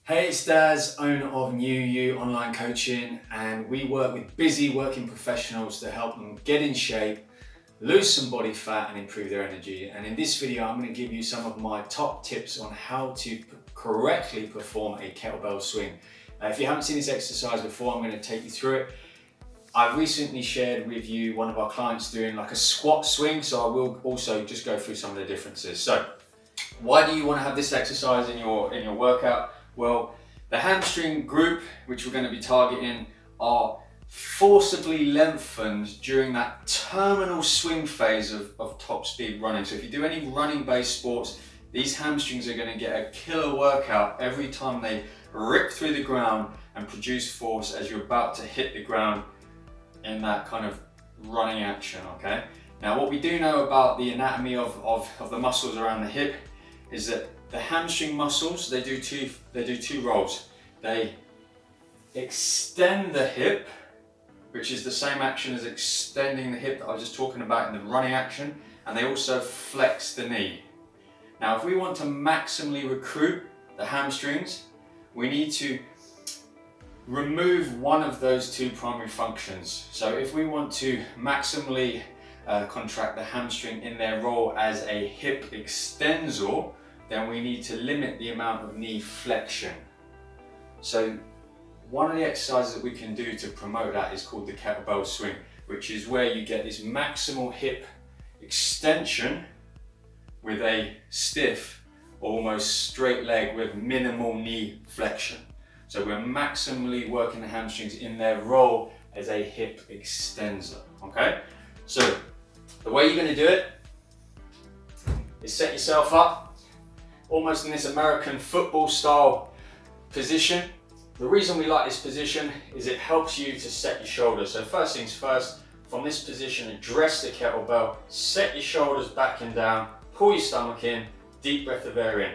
Hey, it's Daz, owner of New You Online Coaching, and we work with busy working professionals to help them get in shape, lose some body fat and improve their energy. And in this video, I'm going to give you some of my top tips on how to correctly perform a kettlebell swing. If you haven't seen this exercise before, I'm going to take you through it. I recently shared with you one of our clients doing like a squat swing, so I will also just go through some of the differences. So why do you want to have this exercise in your workout? Well, the hamstring group, which we're going to be targeting, are forcibly lengthened during that terminal swing phase of top speed running. So if you do any running based sports, these hamstrings are going to get a killer workout every time they rip through the ground and produce force as you're about to hit the ground in that kind of running action, okay? Now what we do know about the anatomy of the muscles around the hip is that the hamstring muscles, they do two roles. They extend the hip, which is the same action as extending the hip that I was just talking about in the running action, and they also flex the knee. Now, if we want to maximally recruit the hamstrings, we need to remove one of those two primary functions. So if we want to maximally contract the hamstring in their role as a hip extensor, then we need to limit the amount of knee flexion. So one of the exercises that we can do to promote that is called the kettlebell swing, which is where you get this maximal hip extension with a stiff, almost straight leg with minimal knee flexion. So we're maximally working the hamstrings in their role as a hip extensor, okay? So the way you're gonna do it is set yourself up almost in this American football style position. The reason we like this position is it helps you to set your shoulders. So first things first, from this position, address the kettlebell, set your shoulders back and down, pull your stomach in, deep breath of air in.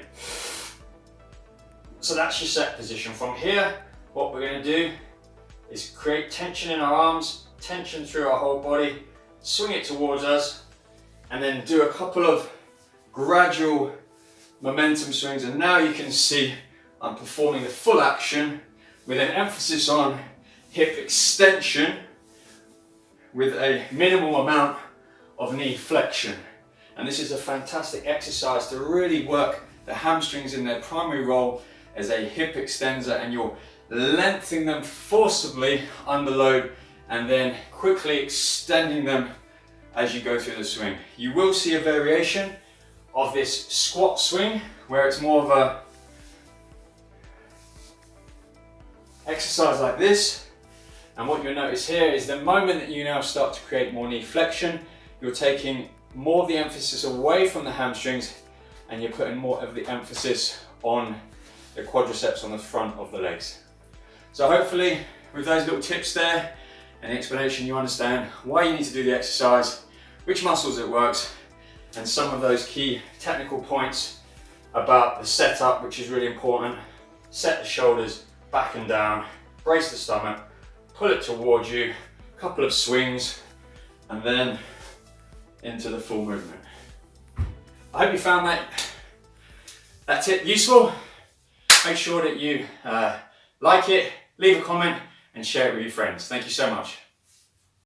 So that's your set position. From here, what we're gonna do is create tension in our arms, tension through our whole body, swing it towards us, and then do a couple of gradual momentum swings. And now you can see I'm performing the full action with an emphasis on hip extension with a minimal amount of knee flexion. And this is a fantastic exercise to really work the hamstrings in their primary role as a hip extensor, and you're lengthening them forcibly under load and then quickly extending them as you go through the swing. You will see a variation of this squat swing where it's more of a exercise like this, and what you'll notice here is the moment that you now start to create more knee flexion, you're taking more of the emphasis away from the hamstrings and you're putting more of the emphasis on the quadriceps on the front of the legs. So hopefully with those little tips there and the explanation, you understand why you need to do the exercise, which muscles it works, and some of those key technical points about the setup, which is really important. Set the shoulders back and down, brace the stomach, pull it towards you, a couple of swings, and then into the full movement. I hope you found that tip useful. Make sure that you like it, leave a comment, and share it with your friends. Thank you so much.